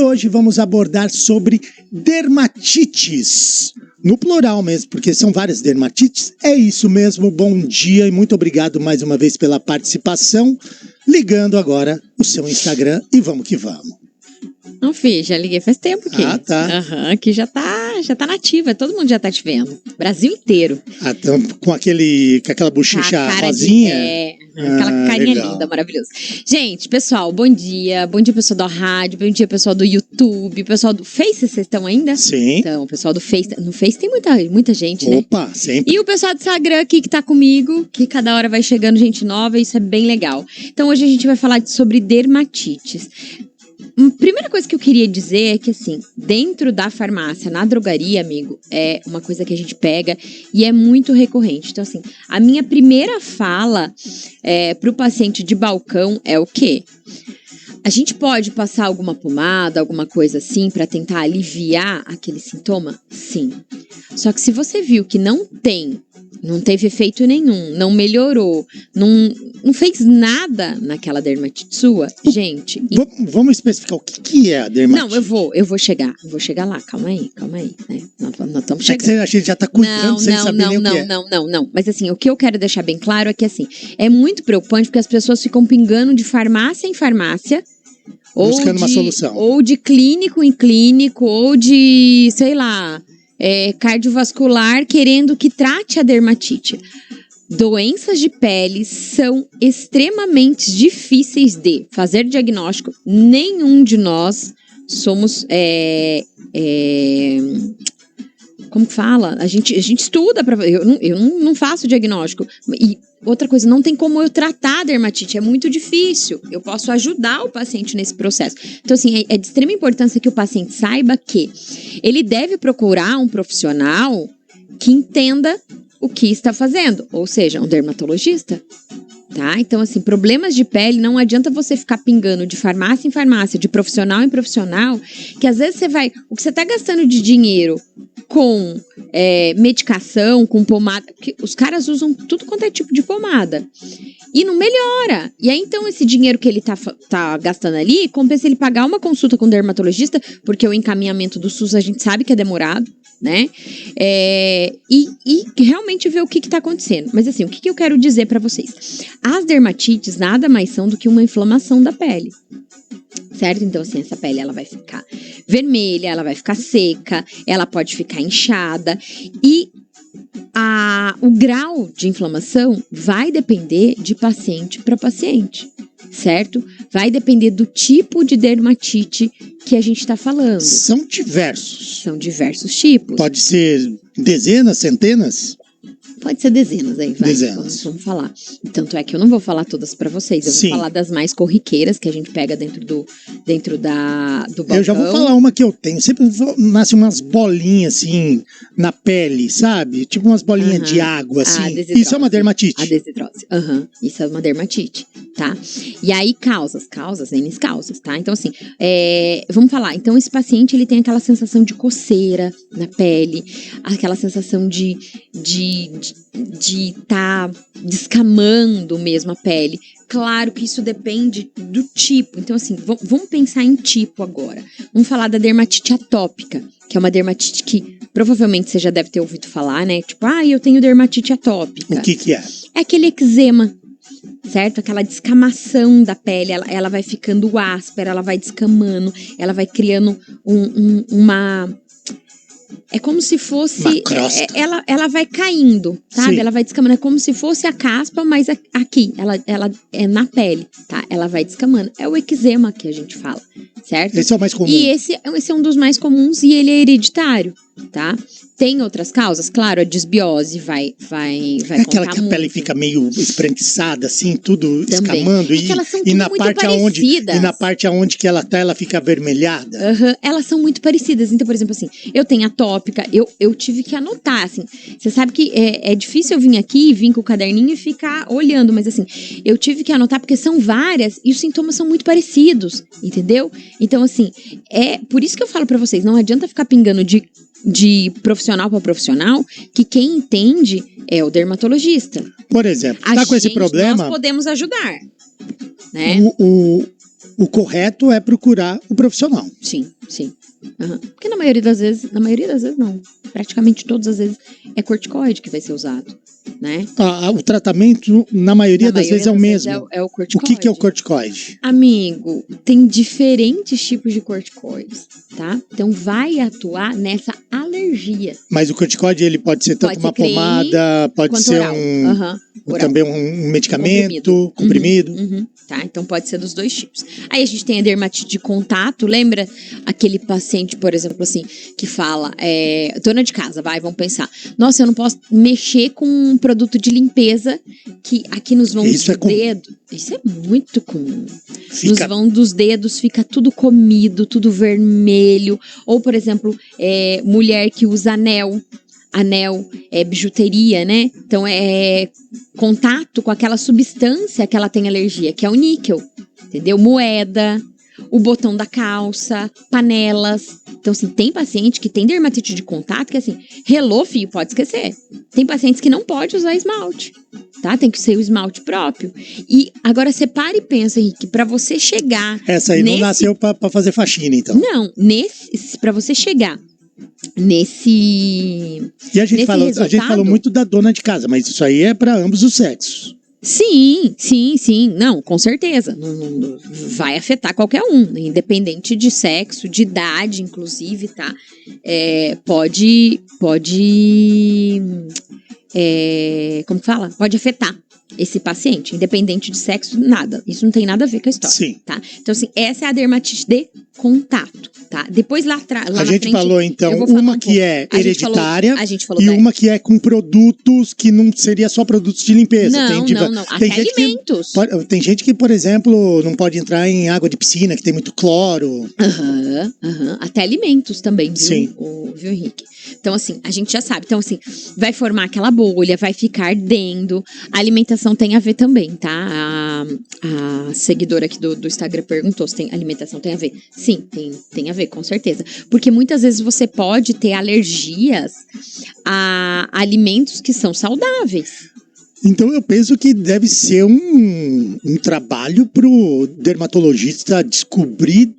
hoje vamos abordar sobre dermatites. No plural mesmo, porque são várias dermatites. É isso mesmo, bom dia e muito obrigado mais uma vez pela participação. Ligando agora o seu Instagram e vamos que vamos. Não, filho, já liguei faz tempo aqui. Ah, tá. Aqui já tá nativa, todo mundo já tá te vendo. Brasil inteiro. Ah, então, com aquela bochecha rosinha. Aquela carinha legal. linda, maravilhosa. Gente, pessoal, bom dia. Bom dia, pessoal da rádio. Bom dia, pessoal do YouTube. Pessoal do Face, vocês estão ainda? Sim. Então, o pessoal do Face. No Face tem muita gente, né? Opa, sempre. E o pessoal do Instagram aqui que tá comigo, que cada hora vai chegando gente nova, isso é bem legal. Então, hoje a gente vai falar sobre dermatites. Primeira coisa que eu queria dizer é que, assim, dentro da farmácia, na drogaria, amigo, é uma coisa que a gente pega e é muito recorrente. Então, assim, a minha primeira fala pro paciente de balcão é o quê? A gente pode passar alguma pomada, alguma coisa assim, pra tentar aliviar aquele sintoma? Sim. Só que se você viu que não teve efeito nenhum, não melhorou, não fez nada naquela dermatite sua, gente... Vamos especificar o que é a dermatite. Não, eu vou chegar lá, calma aí, né? Nós estamos chegando. É que a gente já tá cuidando sem saber nem o que é. Não. Mas assim, o que eu quero deixar bem claro é que assim, é muito preocupante porque as pessoas ficam pingando de farmácia em farmácia, buscando uma solução. Ou de clínico em clínico, ou de, sei lá... cardiovascular querendo que trate a dermatite. Doenças de pele são extremamente difíceis de fazer diagnóstico. Nenhum de nós somos... como que fala? A gente estuda para... Eu não faço diagnóstico. E outra coisa, não tem como eu tratar a dermatite, é muito difícil. Eu posso ajudar o paciente nesse processo. Então, assim, é de extrema importância que o paciente saiba que ele deve procurar um profissional que entenda o que está fazendo, ou seja, um dermatologista. Tá? Então, assim, problemas de pele, não adianta você ficar pingando de farmácia em farmácia, de profissional em profissional, que às vezes o que você tá gastando de dinheiro com medicação, com pomada, porque os caras usam tudo quanto é tipo de pomada e não melhora. E aí, então, esse dinheiro que ele tá gastando ali, compensa ele pagar uma consulta com um dermatologista, porque o encaminhamento do SUS a gente sabe que é demorado, né? E realmente ver o que tá acontecendo. Mas assim, o que eu quero dizer pra vocês? As dermatites nada mais são do que uma inflamação da pele. Certo? Então, assim, essa pele ela vai ficar vermelha, ela vai ficar seca, ela pode ficar inchada e o grau de inflamação vai depender de paciente para paciente, certo? Vai depender do tipo de dermatite que a gente está falando. São diversos. São diversos tipos. Pode ser dezenas, centenas? Pode ser dezenas aí, vai. Dezenas. Vamos falar. Tanto é que eu não vou falar todas pra vocês. Eu vou falar das mais corriqueiras que a gente pega dentro do balcão. Eu já vou falar uma que eu tenho. Sempre nasce umas bolinhas assim na pele, sabe? Tipo umas bolinhas de água, assim. Isso é uma dermatite. A desidrose. Isso é uma dermatite, tá? E aí, causas, N causas, tá? Então, assim, vamos falar. Então, esse paciente, ele tem aquela sensação de coceira na pele, aquela sensação de tá descamando mesmo a pele. Claro que isso depende do tipo. Então, assim, vamos pensar em tipo agora. Vamos falar da dermatite atópica, que é uma dermatite que provavelmente você já deve ter ouvido falar, né? Tipo, eu tenho dermatite atópica. O que é? É aquele eczema, certo? Aquela descamação da pele, ela vai ficando áspera, ela vai descamando, ela vai criando uma... É como se fosse... Ela vai caindo, sabe? Sim. Ela vai descamando. É como se fosse a caspa, mas aqui. Ela é na pele, tá? Ela vai descamando. É o eczema que a gente fala, certo? Esse é o mais comum. E esse é um dos mais comuns e ele é hereditário, tá? Tem outras causas, claro, a desbiose vai é aquela que a pele fica meio espreguiçada, assim, tudo também. Escamando. É que elas são tudo muito parecidas. E na parte aonde que ela tá, ela fica avermelhada. Elas são muito parecidas. Então, por exemplo, assim, eu tenho atópica, eu tive que anotar, assim. Você sabe que é difícil eu vir com o caderninho e ficar olhando, mas assim, eu tive que anotar porque são várias e os sintomas são muito parecidos, entendeu? Então, assim, por isso que eu falo pra vocês, não adianta ficar pingando de profissional para profissional, que quem entende é o dermatologista. Por exemplo, tá com esse problema... Nós podemos ajudar, né? o correto é procurar o profissional. Sim. Uhum. Porque na maioria das vezes não, praticamente todas as vezes é corticoide que vai ser usado, né? O tratamento, na maioria das vezes, é o mesmo. É o corticoide. O que é o corticoide? Amigo, tem diferentes tipos de corticoides, tá? Então vai atuar nessa alergia. Mas o corticoide, ele pode ser tanto uma pomada, pode ser oral. Também um medicamento, comprimido. Tá, então pode ser dos dois tipos. Aí a gente tem a dermatite de contato, lembra aquele paciente, por exemplo, assim, que fala, dona de casa, vamos pensar, nossa, eu não posso mexer com um produto de limpeza que aqui nos vãos do dedo, isso é muito comum. Nos vãos dos dedos fica tudo comido, tudo vermelho, ou por exemplo, mulher que usa anel é bijuteria, né? Então é contato com aquela substância que ela tem alergia, que é o níquel, entendeu? Moeda, o botão da calça, panelas. Então, assim, tem paciente que tem dermatite de contato que, assim, relou, filho, pode esquecer. Tem pacientes que não pode usar esmalte, tá? Tem que ser o esmalte próprio. E agora você para e pensa, Henrique, pra você chegar... Essa aí não nasceu pra fazer faxina, então. Não, pra você chegar nesse... E a gente falou muito da dona de casa, mas isso aí é para ambos os sexos. Sim. Não, com certeza. Não vai afetar qualquer um, independente de sexo, de idade, inclusive, tá? Pode como fala? Pode afetar esse paciente, independente de sexo, nada. Isso não tem nada a ver com a história. Sim. Tá? Então, assim, essa é a dermatite de contato, tá? Depois lá atrás. A gente falou, então, uma que é hereditária e uma que é com produtos que não seria só produtos de limpeza. Não. Até alimentos. Tem gente que, por exemplo, não pode entrar em água de piscina, que tem muito cloro. Até alimentos também, viu? Sim. Viu, Henrique? Então, assim, a gente já sabe. Então, assim, vai formar aquela bolha, vai ficar ardendo. A alimentação tem a ver também, tá? A seguidora aqui do Instagram perguntou se tem alimentação tem a ver. Sim, tem a ver, com certeza. Porque muitas vezes você pode ter alergias a alimentos que são saudáveis. Então eu penso que deve ser um trabalho pro dermatologista descobrir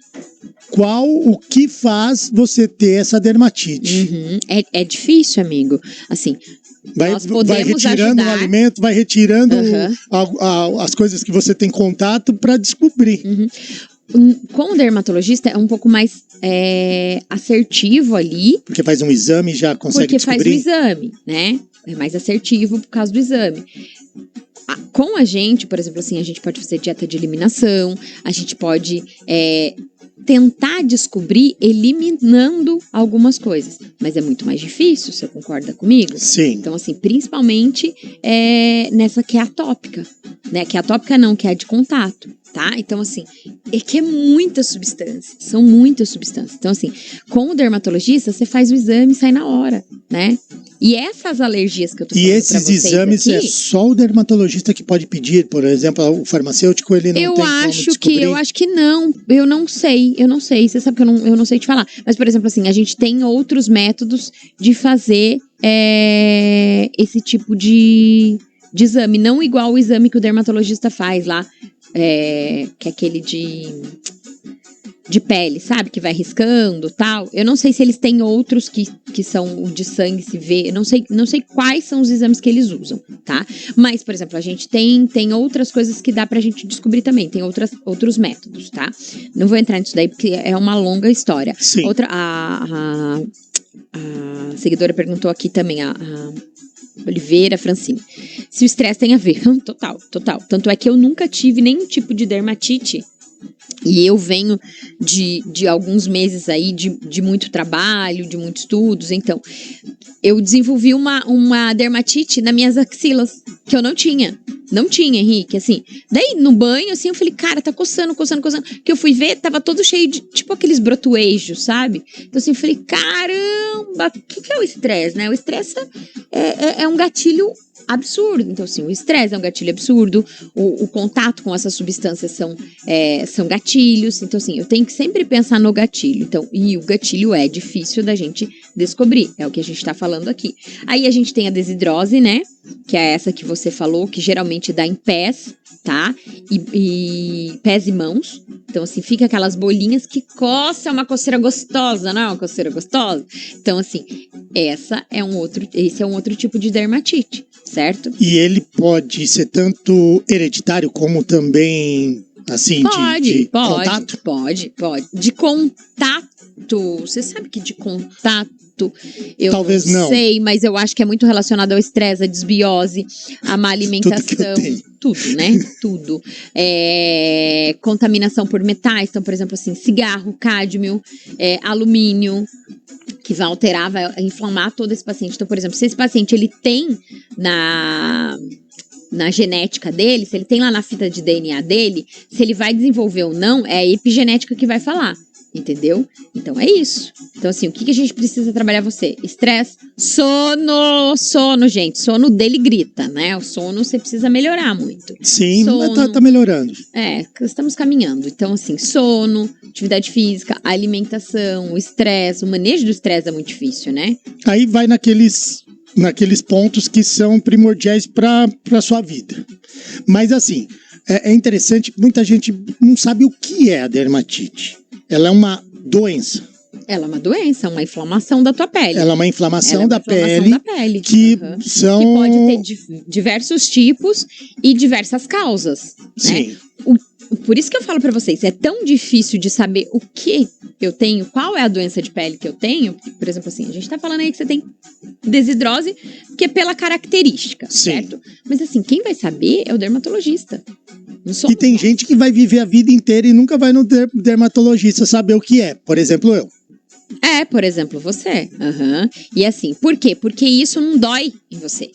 o que faz você ter essa dermatite. É difícil, amigo. Assim, vai retirando o alimento, vai retirando as coisas que você tem contato para descobrir. Com o dermatologista é um pouco mais assertivo ali. Porque faz um exame e já consegue descobrir. Porque faz o exame, né? É mais assertivo por causa do exame. Com a gente, por exemplo, assim, a gente pode fazer dieta de eliminação, a gente pode tentar descobrir eliminando algumas coisas. Mas é muito mais difícil, você concorda comigo? Sim. Então, assim, principalmente nessa que é atópica, né? Que é atópica não, que é a de contato, tá? Então, assim, que é muita substância, são muitas substâncias. Então, assim, com o dermatologista, você faz o exame e sai na hora, né? E essas alergias que eu tô falando pra vocês aqui... E esses exames é só o dermatologista que pode pedir? Por exemplo, o farmacêutico, ele não tem como descobrir? Eu acho que não. Eu não sei. Você sabe que eu não sei te falar. Mas, por exemplo, assim, a gente tem outros métodos de fazer esse tipo de exame. Não igual o exame que o dermatologista faz lá, que é aquele de pele, sabe? Que vai riscando e tal. Eu não sei se eles têm outros que são o de sangue, se vê. Eu não sei quais são os exames que eles usam, tá? Mas, por exemplo, a gente tem outras coisas que dá pra gente descobrir também. Tem outros métodos, tá? Não vou entrar nisso daí porque é uma longa história. Sim. A seguidora perguntou aqui também, a Oliveira Francine, se o estresse tem a ver. Total. Tanto é que eu nunca tive nenhum tipo de dermatite. E eu venho de alguns meses aí de muito trabalho, de muitos estudos. Então, eu desenvolvi uma dermatite nas minhas axilas, que eu não tinha. Não tinha, Henrique, assim. Daí, no banho, assim, eu falei, cara, tá coçando. Que eu fui ver, tava todo cheio de, tipo, aqueles brotoejos, sabe? Então, assim, eu falei, caramba, o que é o estresse, né? O estresse é um gatilho absurdo. Então, assim, o estresse é um gatilho absurdo, o contato com essas substâncias são gatilhos. Então, assim, eu tenho que sempre pensar no gatilho. Então, e o gatilho é difícil da gente descobrir, é o que a gente tá falando aqui. Aí a gente tem a desidrose, né? Que é essa que você falou, que geralmente dá em pés, tá? E pés e mãos. Então, assim, fica aquelas bolinhas que coça, é uma coceira gostosa, não é uma coceira gostosa? Então, assim, esse é um outro tipo de dermatite, certo? E ele pode ser tanto hereditário como também, assim, de contato? Pode. De contato. Você sabe que de contato eu Talvez não sei, mas eu acho que é muito relacionado ao estresse, à desbiose, à má alimentação. Tudo, né? Tudo. Contaminação por metais. Então, por exemplo, assim, cigarro, cádmio, alumínio, que vai alterar, vai inflamar todo esse paciente. Então, por exemplo, se esse paciente ele tem na genética dele, se ele tem lá na fita de DNA dele, se ele vai desenvolver ou não, é a epigenética que vai falar. Entendeu? Então é isso. Então, assim, o que a gente precisa trabalhar você? Estresse, sono, gente. Sono dele grita, né? O sono você precisa melhorar muito. Sim, sono, mas tá melhorando. Estamos caminhando. Então, assim, sono, atividade física, alimentação, o estresse, o manejo do estresse é muito difícil, né? Aí vai naqueles pontos que são primordiais para sua vida. Mas, assim, é interessante, muita gente não sabe o que é a dermatite. Ela é uma doença. Ela é uma doença, uma inflamação da tua pele. Ela é uma inflamação da pele que são... Que pode ter diversos tipos e diversas causas. Sim. Né? Por isso que eu falo pra vocês, é tão difícil de saber o que eu tenho, qual é a doença de pele que eu tenho. Por exemplo, assim, a gente tá falando aí que você tem desidrose, que é pela característica, sim, certo? Mas assim, quem vai saber é o dermatologista. E tem gente que vai viver a vida inteira e nunca vai no dermatologista saber o que é. Por exemplo, eu. Por exemplo, você. E assim, por quê? Porque isso não dói em você.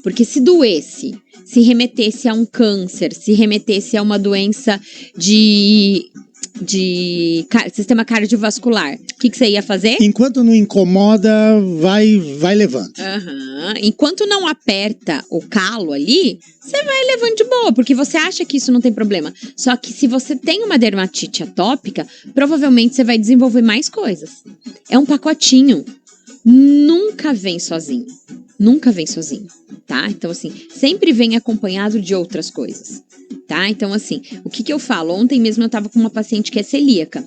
Porque se doesse, se remetesse a um câncer, se remetesse a uma doença de sistema cardiovascular, o que você ia fazer? Enquanto não incomoda, vai levando. Enquanto não aperta o calo ali, você vai levando de boa, porque você acha que isso não tem problema. Só que se você tem uma dermatite atópica, provavelmente você vai desenvolver mais coisas. É um pacotinho. Nunca vem sozinho. Nunca vem sozinho, tá? Então, assim, sempre vem acompanhado de outras coisas, tá? Então, assim, o que eu falo? Ontem mesmo eu tava com uma paciente que é celíaca.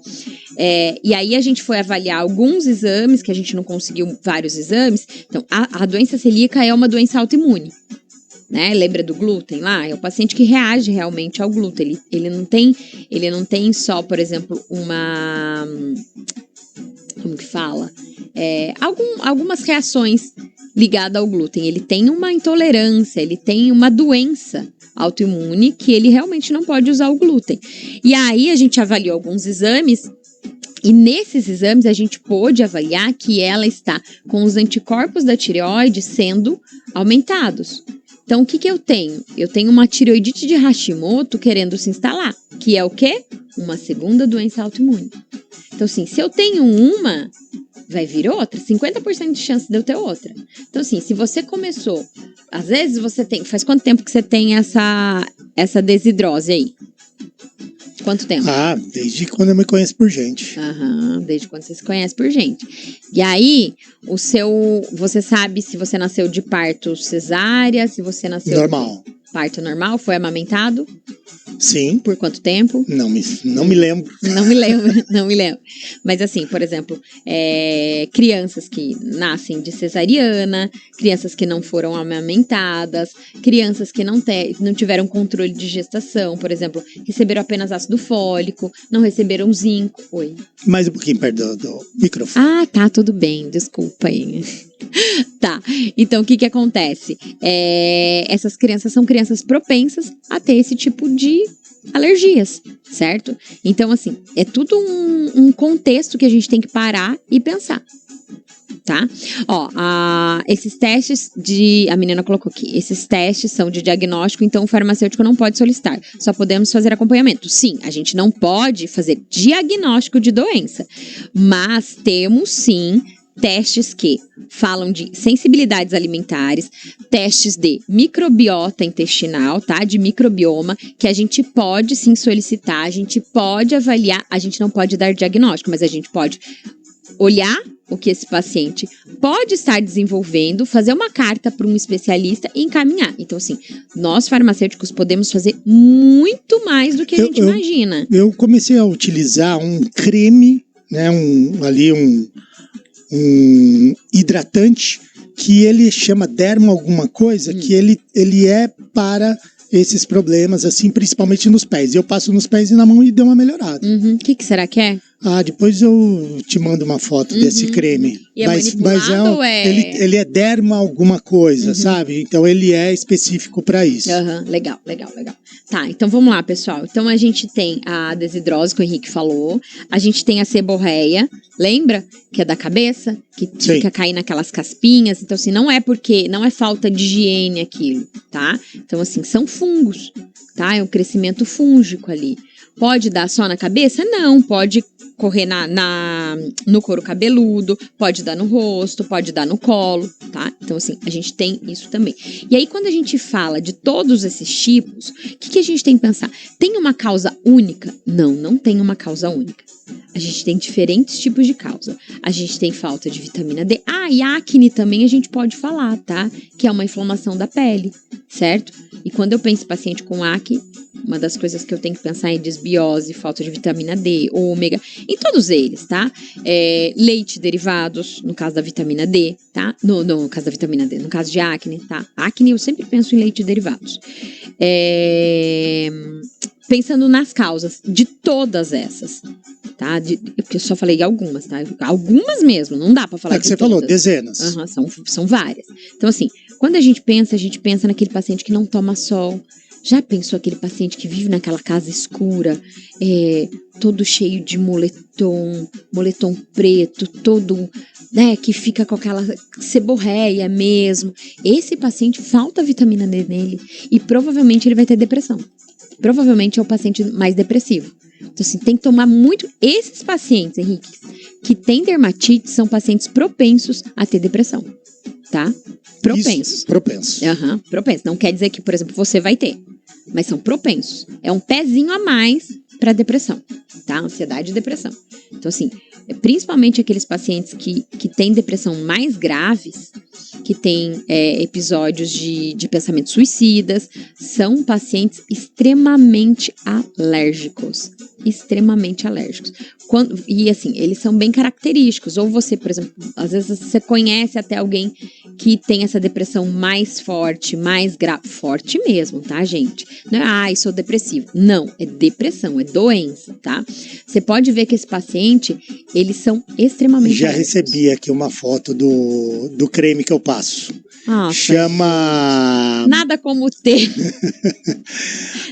E aí a gente foi avaliar alguns exames, que a gente não conseguiu vários exames. Então, a doença celíaca é uma doença autoimune. Né? Lembra do glúten lá? É o paciente que reage realmente ao glúten. Ele não tem só, por exemplo, uma... Como que fala? Algumas reações ligadas ao glúten. Ele tem uma intolerância, ele tem uma doença autoimune que ele realmente não pode usar o glúten. E aí a gente avaliou alguns exames. E nesses exames a gente pôde avaliar que ela está com os anticorpos da tireoide sendo aumentados. Então, o que eu tenho? Eu tenho uma tireoidite de Hashimoto querendo se instalar, que é o quê? Uma segunda doença autoimune. Então, assim, se eu tenho uma, vai vir outra, 50% de chance de eu ter outra. Então, assim, se você começou, às vezes você tem, faz quanto tempo que você tem essa desidrose aí? Quanto tempo? Desde quando eu me conheço por gente. Desde quando você se conhece por gente. E aí, você sabe se você nasceu de parto cesárea, se você nasceu normal. De parto normal, foi amamentado? Sim. Por quanto tempo? Não me lembro. Não me lembro. Mas assim, por exemplo, crianças que nascem de cesariana, crianças que não foram amamentadas, crianças que não tiveram controle de gestação, por exemplo, receberam apenas ácido fólico, não receberam zinco. Oi. Mais um pouquinho perto do microfone. Tá, tudo bem, desculpa aí. Tá, então o que acontece? Essas crianças são crianças propensas a ter esse tipo de alergias, certo? Então, assim, é tudo um contexto que a gente tem que parar e pensar, tá? Esses testes a menina colocou aqui, esses testes são de diagnóstico, então o farmacêutico não pode solicitar, só podemos fazer acompanhamento. Sim, a gente não pode fazer diagnóstico de doença, mas temos sim testes que falam de sensibilidades alimentares, testes de microbiota intestinal, tá? De microbioma, que a gente pode sim solicitar, a gente pode avaliar, a gente não pode dar diagnóstico, mas a gente pode olhar o que esse paciente pode estar desenvolvendo, fazer uma carta para um especialista e encaminhar. Então, assim, nós farmacêuticos podemos fazer muito mais do que a gente imagina. Eu comecei a utilizar um creme, né, um hidratante, que ele chama derma alguma coisa, que ele é para esses problemas, assim, principalmente nos pés. Eu passo nos pés e na mão e deu uma melhorada. O que será que é? Depois eu te mando uma foto desse creme. E é manipulado ou é... Ele é derma alguma coisa, sabe? Então ele é específico para isso. Legal. Tá, então vamos lá, pessoal. Então a gente tem a desidrose, que o Henrique falou. A gente tem a seborreia, lembra? Que é da cabeça, que fica caindo naquelas caspinhas. Então, assim, não é falta de higiene aquilo, tá? Então, assim, são fungos, tá? É um crescimento fúngico ali. Pode dar só na cabeça? Não, pode correr no couro cabeludo, pode dar no rosto, pode dar no colo, tá? Então, assim, a gente tem isso também. E aí, quando a gente fala de todos esses tipos, o que a gente tem que pensar? Tem uma causa única? Não tem uma causa única. A gente tem diferentes tipos de causa. A gente tem falta de vitamina D. E acne também a gente pode falar, tá? Que é uma inflamação da pele, certo? E quando eu penso em paciente com acne, uma das coisas que eu tenho que pensar é desbiose, falta de vitamina D, ômega, em todos eles, tá? Leite derivados, no caso da vitamina D, tá? No caso da vitamina D, no caso de acne, tá? Acne eu sempre penso em leite derivados. Pensando nas causas de todas essas, tá? Porque eu só falei algumas, tá? Algumas mesmo, não dá pra falar de que você todas. falou, dezenas. São várias. Então, assim, quando a gente pensa naquele paciente que não toma sol. Já pensou aquele paciente que vive naquela casa escura, todo cheio de moletom preto, todo, né, que fica com aquela seborreia mesmo. Esse paciente falta vitamina D nele e provavelmente ele vai ter depressão. Provavelmente é o paciente mais depressivo. Então, assim, tem que tomar muito. Esses pacientes, Henrique, que têm dermatite, são pacientes propensos a ter depressão, tá? Propensos. Isso, propensos. Propensos. Não quer dizer que, por exemplo, você vai ter, mas são propensos. É um pezinho a mais para depressão, tá? Ansiedade e depressão. Então, assim, principalmente aqueles pacientes que têm depressão mais graves, que têm episódios de pensamentos suicidas, são pacientes extremamente alérgicos. E assim, eles são bem característicos. Ou você, por exemplo, às vezes você conhece até alguém que tem essa depressão mais forte, mais grave. Forte mesmo, tá, gente? Não é, sou depressivo. Não, é depressão, é doença, tá? Você pode ver que esse paciente, eles são extremamente alérgicos. Recebi aqui uma foto do creme que eu passo. Chama... Nada como ter.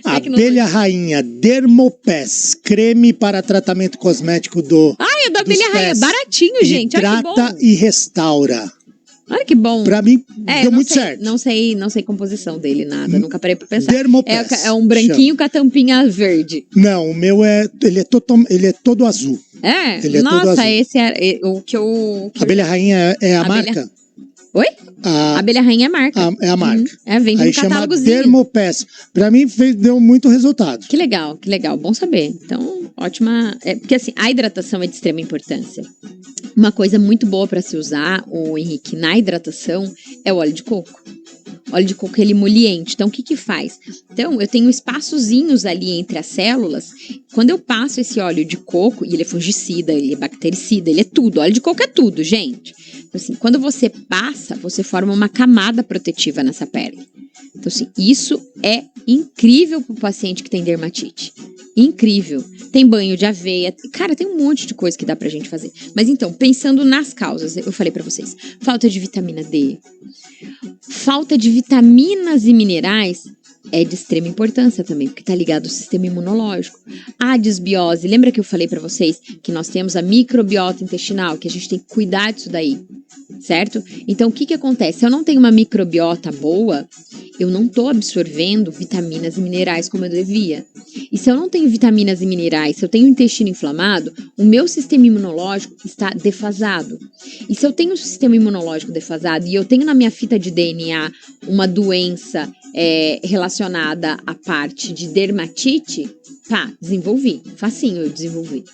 Abelha Rainha Dermopés, creme para tratamento cosmético é da Abelha Rainha, baratinho, gente. Hidrata e restaura. Olha que bom. Pra mim, deu muito certo. Não sei composição dele, nada. Nunca parei pra pensar. Dermopés. É um branquinho com a tampinha verde. Não, o meu ele é todo azul. Ele é todo azul. Esse é o que eu... Abelha Rainha é a marca? Oi? A Abelha Rainha é a marca. É a marca. Vende um catálogozinho. Dermopés. Pra mim, deu muito resultado. Que legal. Bom saber. Então, ótima... porque assim, a hidratação é de extrema importância. Uma coisa muito boa para se usar, o Henrique, na hidratação, é o óleo de coco. Óleo de coco, ele é emoliente. Então, o que faz? Então, eu tenho espaçozinhos ali entre as células. Quando eu passo esse óleo de coco, e ele é fungicida, ele é bactericida, ele é tudo. Óleo de coco é tudo, gente. Então, assim, quando você passa, você forma uma camada protetiva nessa pele. Então, assim, isso é incrível pro paciente que tem dermatite. Incrível. Tem banho de aveia. Cara, tem um monte de coisa que dá pra gente fazer. Mas então, pensando nas causas, eu falei pra vocês. Falta de vitamina D. Falta de vitaminas e minerais é de extrema importância também, porque tá ligado ao sistema imunológico. A desbiose, lembra que eu falei pra vocês que nós temos a microbiota intestinal, que a gente tem que cuidar disso daí, certo? Então, o que acontece? Se eu não tenho uma microbiota boa, eu não tô absorvendo vitaminas e minerais como eu devia. E se eu não tenho vitaminas e minerais, se eu tenho o intestino inflamado, o meu sistema imunológico está defasado. E se eu tenho o sistema imunológico defasado e eu tenho na minha fita de DNA uma doença relacionada à parte de dermatite, desenvolvi. Facinho eu desenvolvi.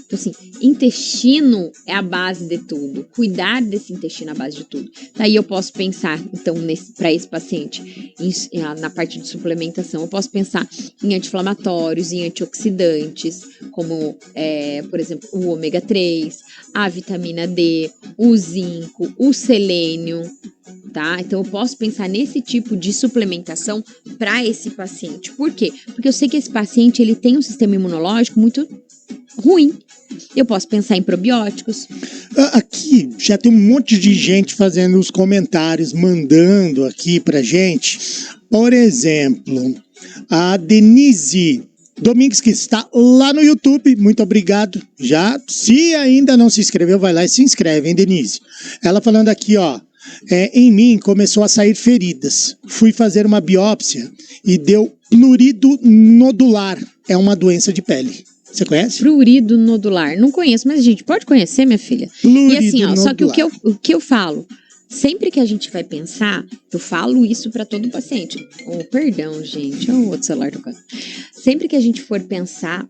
Então, assim, intestino é a base de tudo. Cuidar desse intestino é a base de tudo. Daí eu posso pensar, então, para esse paciente, na parte de suplementação, eu posso pensar em anti-inflamatórios, em antioxidantes, como, por exemplo, o ômega 3, a vitamina D, o zinco, o selênio, tá? Então, eu posso pensar nesse tipo de suplementação para esse paciente. Por quê? Porque eu sei que esse paciente, ele tem um sistema imunológico muito ruim. Eu posso pensar em probióticos. Aqui já tem um monte de gente fazendo os comentários, mandando aqui pra gente. Por exemplo, a Denise Domingues, que está lá no YouTube, muito obrigado. Já, se ainda não se inscreveu, vai lá e se inscreve, hein, Denise? Ela falando aqui, ó. Em mim começou a sair feridas. Fui fazer uma biópsia e deu prurido nodular. É uma doença de pele. Você conhece? Prurido nodular. Não conheço, mas a gente pode conhecer, minha filha. Prurido e assim, ó, nodular. só que o que eu falo, sempre que a gente vai pensar, eu falo isso para todo paciente. Perdão, gente. O outro celular tocando. Sempre que a gente for pensar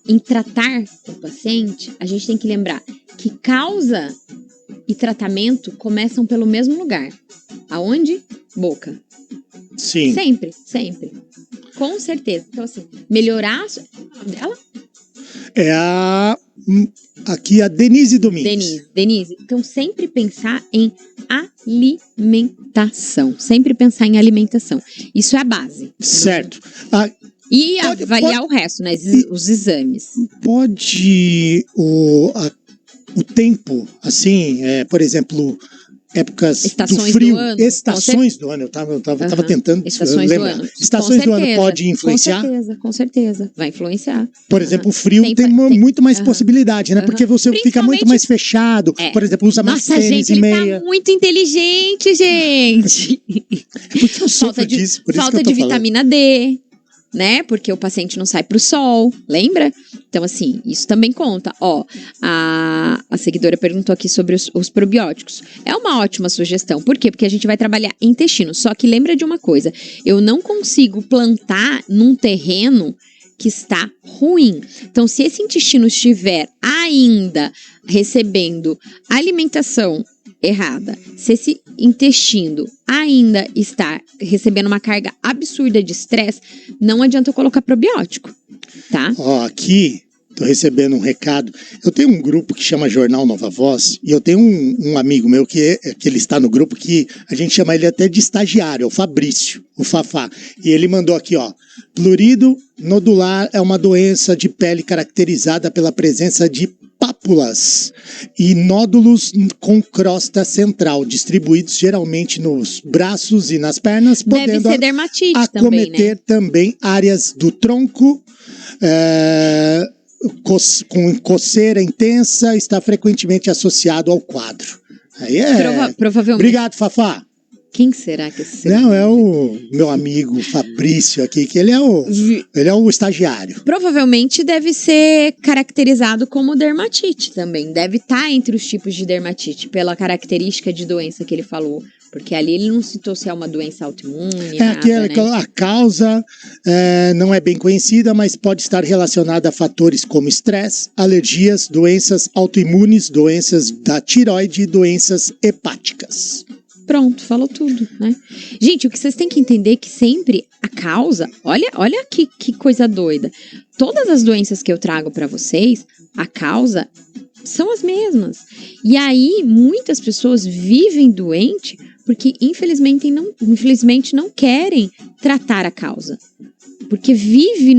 em tratar o paciente, a gente tem que lembrar que causa e tratamento começam pelo mesmo lugar. Aonde? Boca. Sim. Sempre, sempre. Com certeza. Então, assim, melhorar o nome dela? Aqui a Denise Domingues. Denise. Então, sempre pensar em alimentação. Sempre pensar em alimentação. Isso é a base. Certo. E avaliar o resto, né? Os exames. Pode o tempo, assim, por exemplo, épocas estações do frio, do ano, estações do ano, eu tava tentando estações lembrar. Do ano. Estações do ano pode influenciar? Com certeza, vai influenciar. Por exemplo, o frio tem muito mais possibilidade, né? Porque você fica muito mais fechado, por exemplo, usa mais tênis e meia. Ele tá muito inteligente, gente. Porque eu sofro disso, por isso que eu tô falta de vitamina D, né? Porque o paciente não sai pro sol, lembra? Então, assim, isso também conta. Ó, a seguidora perguntou aqui sobre os probióticos. É uma ótima sugestão. Por quê? Porque a gente vai trabalhar intestino. Só que lembra de uma coisa. Eu não consigo plantar num terreno que está ruim. Então, se esse intestino estiver ainda recebendo alimentação errada, se esse intestino ainda está recebendo uma carga absurda de estresse, não adianta eu colocar probiótico, tá? Ó, aqui, tô recebendo um recado. Eu tenho um grupo que chama Jornal Nova Voz, e eu tenho um amigo meu que ele está no grupo, que a gente chama ele até de estagiário, é o Fabrício, o Fafá. E ele mandou aqui, ó, prurido nodular é uma doença de pele caracterizada pela presença de pápulas e nódulos com crosta central, distribuídos geralmente nos braços e nas pernas, podendo deve ser dermatite acometer também áreas do tronco, com coceira intensa, está frequentemente associado ao quadro. Aí provavelmente. Obrigado, Fafá. Quem será que esse Não, é o meu amigo Fabrício aqui, que ele é o estagiário. Provavelmente deve ser caracterizado como dermatite também. Deve estar entre os tipos de dermatite, pela característica de doença que ele falou. Porque ali ele não citou se é uma doença autoimune, A causa não é bem conhecida, mas pode estar relacionada a fatores como estresse, alergias, doenças autoimunes, doenças da tireoide e doenças hepáticas. Pronto, falou tudo, né? Gente, o que vocês têm que entender é que sempre a causa... Olha que coisa doida. Todas as doenças que eu trago para vocês, a causa são as mesmas. E aí, muitas pessoas vivem doente porque, infelizmente, não querem tratar a causa. Porque vive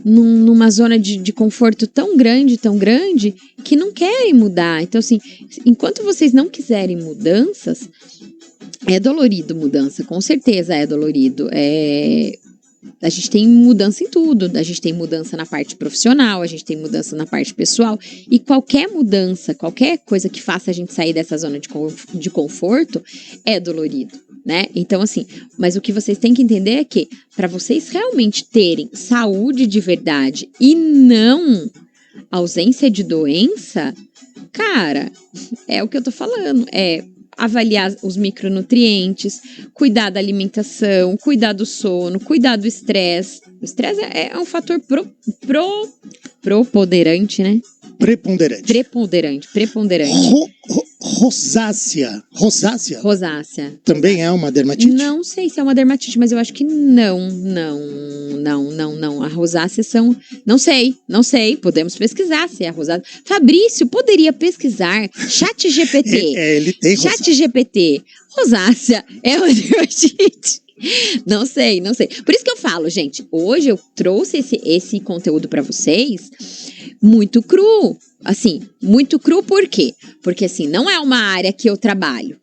numa zona de conforto tão grande, que não querem mudar. Então, assim, enquanto vocês não quiserem mudanças, é dolorido mudança, com certeza é dolorido. A gente tem mudança em tudo. A gente tem mudança na parte profissional, a gente tem mudança na parte pessoal. E qualquer mudança, qualquer coisa que faça a gente sair dessa zona de conforto é dolorido, né? Então, assim, mas o que vocês têm que entender é que para vocês realmente terem saúde de verdade e não ausência de doença, cara, é o que eu tô falando, é avaliar os micronutrientes, cuidar da alimentação, cuidar do sono, cuidar do estresse. O estresse é um fator preponderante, né? Preponderante. Rosácea. Rosácea. Também é uma dermatite? Não sei se é uma dermatite, mas eu acho que não. A rosácea são... Não sei. Podemos pesquisar se é a rosácea. Fabrício, poderia pesquisar. ChatGPT. Ele tem rosácea. ChatGPT. Rosácea é uma dermatite. Não sei. Por isso que eu falo, gente, hoje eu trouxe esse conteúdo pra vocês muito cru. Assim, muito cru por quê? Porque assim, não é uma área que eu trabalho.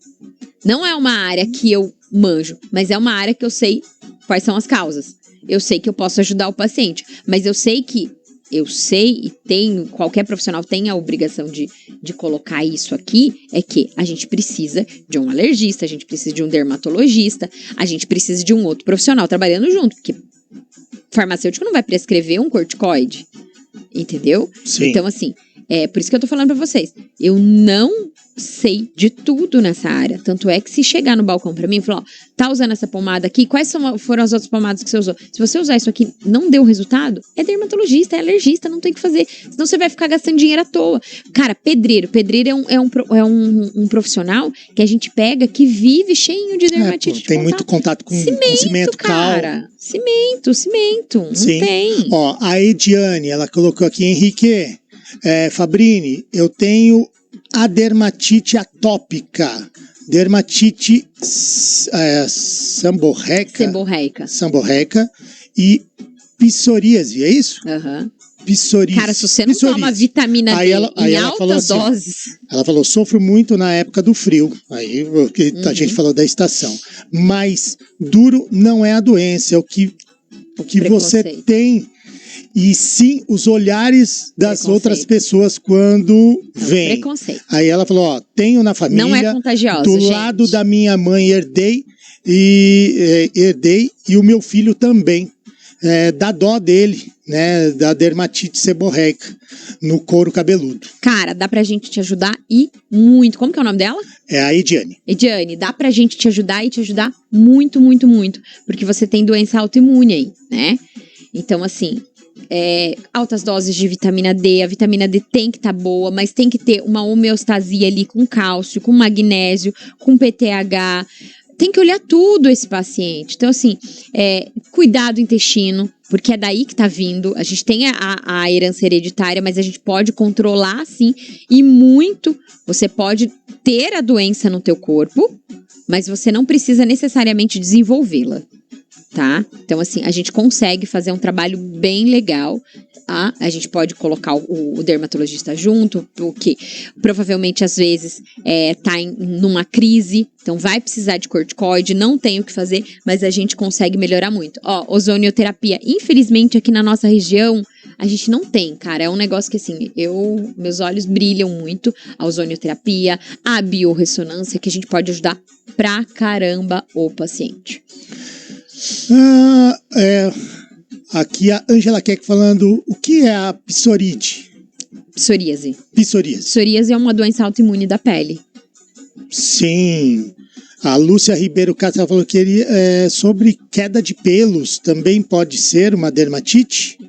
Não é uma área que eu manjo, mas é uma área que eu sei quais são as causas. Eu sei que eu posso ajudar o paciente, mas eu sei e qualquer profissional tem a obrigação de colocar isso aqui, é que a gente precisa de um alergista, a gente precisa de um dermatologista, a gente precisa de um outro profissional trabalhando junto, porque farmacêutico não vai prescrever um corticoide, entendeu? Sim. Então, assim, por isso que eu tô falando pra vocês, eu não sei de tudo nessa área, tanto é que se chegar no balcão pra mim e falar, ó, tá usando essa pomada aqui, quais foram as outras pomadas que você usou? Se você usar isso aqui não deu resultado, é dermatologista, é alergista, não tem o que fazer, senão você vai ficar gastando dinheiro à toa. Cara, pedreiro é um profissional que a gente pega que vive cheio de dermatite. Tem muito contato com cimento, cara. cal. Cimento, não Sim. tem. Ó, a Ediane, ela colocou aqui, Henrique, Fabrini, eu tenho a dermatite atópica, dermatite samborreica e psoríase, é isso? Aham. Psoríase. Cara, se você não toma vitamina D em altas doses... Ela falou, sofro muito na época do frio. Aí a gente falou da estação. Mas duro não é a doença, é o que você tem... E sim, os olhares das outras pessoas quando vem. Preconceito. Aí ela falou, ó, tenho na família... Não é contagiosa, do gente. lado da minha mãe herdei e o meu filho também. Dá dó dele, né, da dermatite seborreica no couro cabeludo. Cara, dá pra gente te ajudar e muito. Como que é o nome dela? É a Ediane. Ediane, dá pra gente te ajudar e te ajudar muito, muito, muito. Porque você tem doença autoimune aí, né? Então, assim... altas doses de vitamina D, a vitamina D tem que estar boa, mas tem que ter uma homeostasia ali com cálcio, com magnésio, com PTH, tem que olhar tudo esse paciente. Então, assim, cuidar do intestino, porque é daí que tá vindo, a gente tem a herança hereditária, mas a gente pode controlar, sim, e muito, você pode ter a doença no teu corpo, mas você não precisa necessariamente desenvolvê-la. Tá? Então, assim, a gente consegue fazer um trabalho bem legal. Tá? A gente pode colocar o dermatologista junto, porque provavelmente, às vezes, tá numa crise, então vai precisar de corticoide, não tem o que fazer, mas a gente consegue melhorar muito. Ó, ozonioterapia, infelizmente, aqui na nossa região, a gente não tem, cara. É um negócio que, assim, meus olhos brilham muito. A ozonioterapia, a biorressonância, que a gente pode ajudar pra caramba o paciente. Aqui a Angela Keck falando, o que é a psoríase? Psoríase. Psoríase. Psoríase é uma doença autoimune da pele. Sim. A Lúcia Ribeiro Castro falou que sobre queda de pelos também pode ser uma dermatite?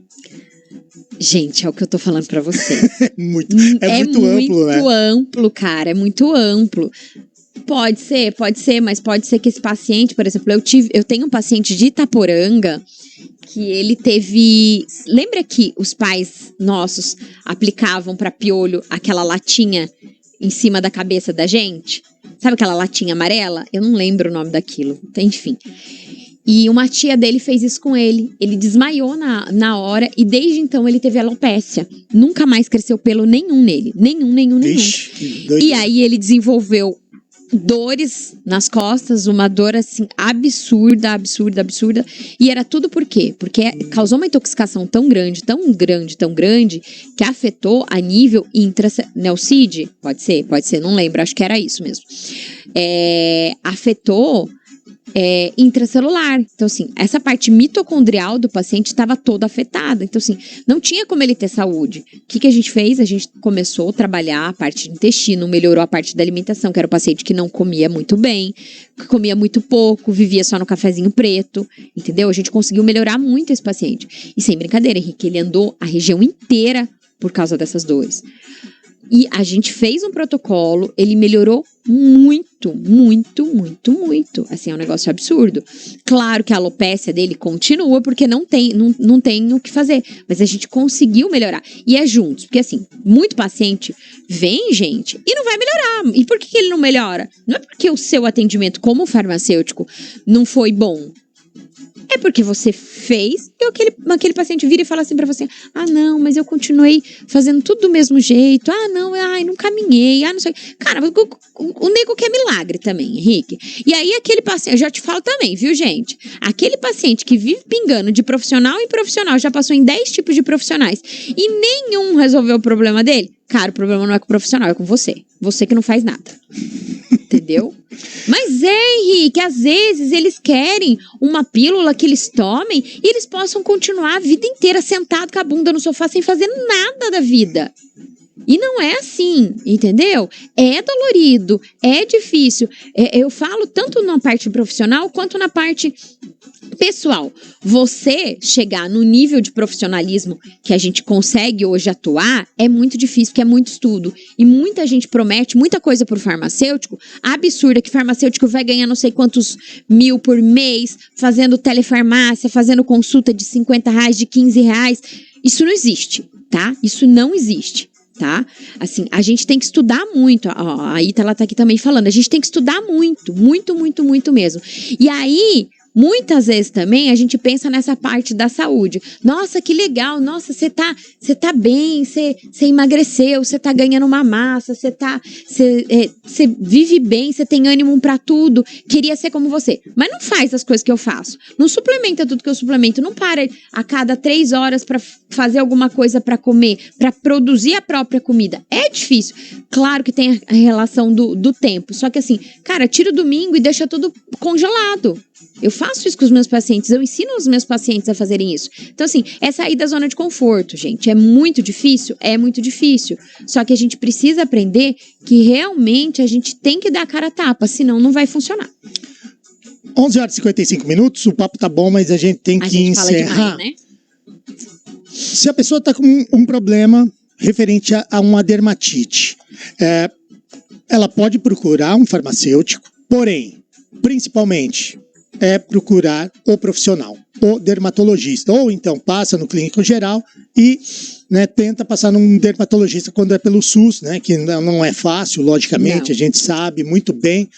Gente, é o que eu tô falando pra você. É muito amplo, né? É muito amplo, cara. É muito amplo. Pode ser, mas pode ser que esse paciente, por exemplo, eu tenho um paciente de Itaporanga que ele teve... Lembra que os pais nossos aplicavam pra piolho aquela latinha em cima da cabeça da gente? Sabe aquela latinha amarela? Eu não lembro o nome daquilo. Enfim. E uma tia dele fez isso com ele. Ele desmaiou na hora e desde então ele teve alopécia. Nunca mais cresceu pelo nenhum nele. Nenhum. Ixi, que doido. E aí ele desenvolveu dores nas costas, uma dor assim absurda. E era tudo por quê? Porque causou uma intoxicação tão grande, que afetou a nível Nelcid? Pode ser, não lembro, acho que era isso mesmo. Afetou intracelular. Então, assim, essa parte mitocondrial do paciente estava toda afetada. Então, assim, não tinha como ele ter saúde. O que a gente fez? A gente começou a trabalhar a parte do intestino, melhorou a parte da alimentação, que era o paciente que não comia muito bem, que comia muito pouco, vivia só no cafezinho preto, entendeu? A gente conseguiu melhorar muito esse paciente. E sem brincadeira, Henrique, ele andou a região inteira por causa dessas dores. E a gente fez um protocolo, ele melhorou muito. Assim, é um negócio absurdo. Claro que a alopécia dele continua, porque não tem o que fazer. Mas a gente conseguiu melhorar. E é juntos. Porque, assim, muito paciente vem, gente, e não vai melhorar. E por que ele não melhora? Não é porque o seu atendimento como farmacêutico não foi bom. É porque você fez e aquele paciente vira e fala assim pra você: ah, não, mas eu continuei fazendo tudo do mesmo jeito. Ah, não, não caminhei. Ah, não sei. Cara, o nego quer milagre também, Henrique. E aí aquele paciente, eu já te falo também, viu, gente? Aquele paciente que vive pingando de profissional em profissional, já passou em 10 tipos de profissionais e nenhum resolveu o problema dele. Cara, o problema não é com o profissional, é com você. Você que não faz nada. Entendeu? Mas Henrique, às vezes eles querem uma pílula que eles tomem e eles possam continuar a vida inteira sentado com a bunda no sofá sem fazer nada da vida. E não é assim, entendeu? É dolorido, é difícil. Eu falo tanto na parte profissional quanto na parte pessoal. Você chegar no nível de profissionalismo que a gente consegue hoje atuar é muito difícil, porque é muito estudo. E muita gente promete muita coisa pro farmacêutico, absurda, que farmacêutico vai ganhar não sei quantos mil por mês, fazendo telefarmácia, fazendo consulta de R$50, de R$15. Isso não existe, tá? Isso não existe. Tá? Assim, a gente tem que estudar muito. A Ita, ela tá aqui também falando. A gente tem que estudar muito mesmo. E aí, muitas vezes também a gente pensa nessa parte da saúde. Nossa, que legal. Nossa, você tá bem, você emagreceu, você tá ganhando uma massa, você vive bem, você tem ânimo pra tudo. Queria ser como você. Mas não faz as coisas que eu faço. Não suplementa tudo que eu suplemento. Não para a cada 3 horas pra fazer alguma coisa pra comer, pra produzir a própria comida. É difícil. Claro que tem a relação do tempo. Só que assim, cara, tira o domingo e deixa tudo congelado. Eu faço isso com os meus pacientes, eu ensino os meus pacientes a fazerem isso. Então, assim, é sair da zona de conforto, gente. É muito difícil? É muito difícil. Só que a gente precisa aprender que realmente a gente tem que dar a cara a tapa, senão não vai funcionar. 11h55, o papo tá bom, mas a gente tem que encerrar. Demais, né? Se a pessoa tá com um problema referente a uma dermatite, ela pode procurar um farmacêutico, porém, principalmente, procurar o profissional, o dermatologista. Ou então passa no clínico geral e tenta passar num dermatologista quando é pelo SUS, que não é fácil, logicamente, não. A gente sabe muito bem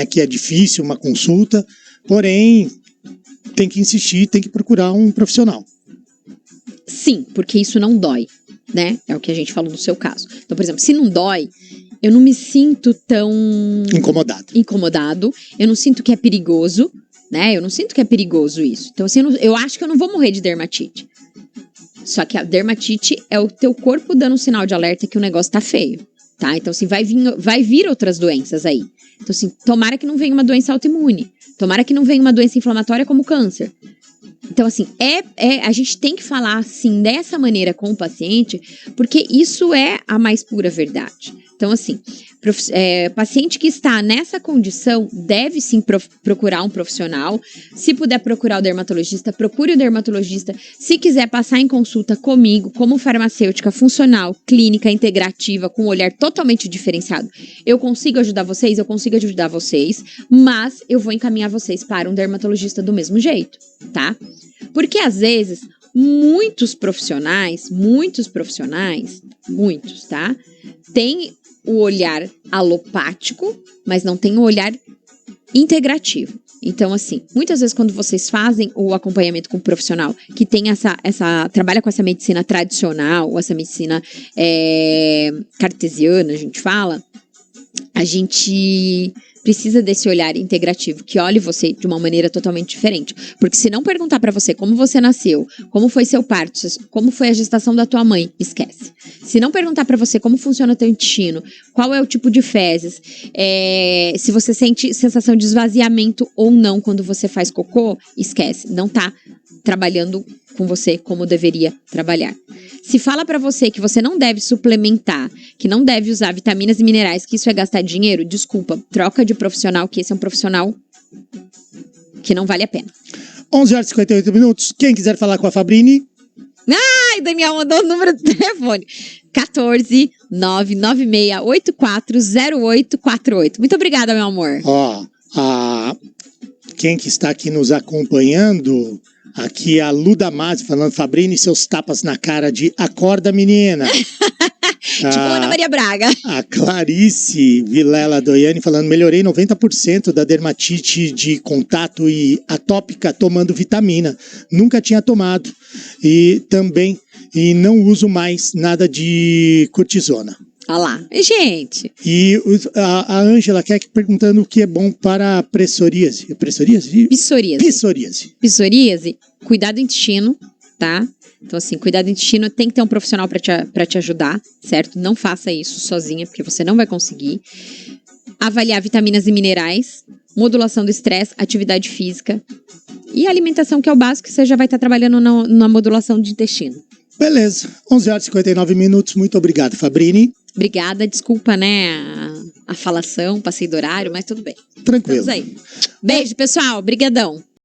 que é difícil uma consulta, porém tem que insistir, tem que procurar um profissional. Sim, porque isso não dói, né? É o que a gente falou no seu caso. Então, por exemplo, se não dói, eu não me sinto tão incomodado, eu não sinto que é perigoso, né? Eu não sinto que é perigoso isso. Então, assim, eu acho que eu não vou morrer de dermatite. Só que a dermatite é o teu corpo dando um sinal de alerta que o negócio tá feio, tá? Então, assim, vai vir outras doenças aí. Então, assim, tomara que não venha uma doença autoimune. Tomara que não venha uma doença inflamatória como câncer. Então, assim, a gente tem que falar assim, dessa maneira com o paciente, porque isso é a mais pura verdade. Então, assim, paciente que está nessa condição deve sim procurar um profissional. Se puder procurar o dermatologista, procure o dermatologista. Se quiser passar em consulta comigo, como farmacêutica funcional, clínica, integrativa, com um olhar totalmente diferenciado, eu consigo ajudar vocês, mas eu vou encaminhar vocês para um dermatologista do mesmo jeito, tá? Porque às vezes muitos profissionais, tá? Tem o olhar alopático, mas não tem o olhar integrativo. Então, assim, muitas vezes quando vocês fazem o acompanhamento com um profissional que tem trabalha com essa medicina tradicional, ou essa medicina cartesiana, a gente fala, a gente precisa desse olhar integrativo, que olhe você de uma maneira totalmente diferente. Porque se não perguntar pra você como você nasceu, como foi seu parto, como foi a gestação da tua mãe, esquece. Se não perguntar pra você como funciona o teu intestino, qual é o tipo de fezes, se você sente sensação de esvaziamento ou não quando você faz cocô, esquece. Não tá trabalhando com você como deveria trabalhar. Se fala pra você que você não deve suplementar, que não deve usar vitaminas e minerais, que isso é gastar dinheiro, desculpa, troca de profissional, que esse é um profissional que não vale a pena. 11h58. Quem quiser falar com a Fabrini... Ai, Daniel mandou o número do telefone. 14-996840848. Muito obrigada, meu amor. Ó, quem que está aqui nos acompanhando... Aqui a Luda Masi falando, Fabrini, seus tapas na cara de acorda, menina. Tipo Ana Maria Braga. A Clarice Vilela Doiane falando, melhorei 90% da dermatite de contato e atópica tomando vitamina. Nunca tinha tomado. E também, não uso mais nada de cortisona. Olha lá. Gente. E a Ângela quer perguntando o que é bom para pressoríase. Pressoríase? Psoríase. Psoríase, cuidar do intestino, tá? Então, assim, cuidar do intestino tem que ter um profissional pra te ajudar, certo? Não faça isso sozinha, porque você não vai conseguir. Avaliar vitaminas e minerais, modulação do estresse, atividade física e alimentação, que é o básico, que você já vai estar trabalhando na modulação de intestino. Beleza. 11h59. Muito obrigado, Fabrini. Obrigada, desculpa, né, a falação, passei do horário, mas tudo bem. Tranquilo. Estamos aí. Beijo, pessoal. Brigadão.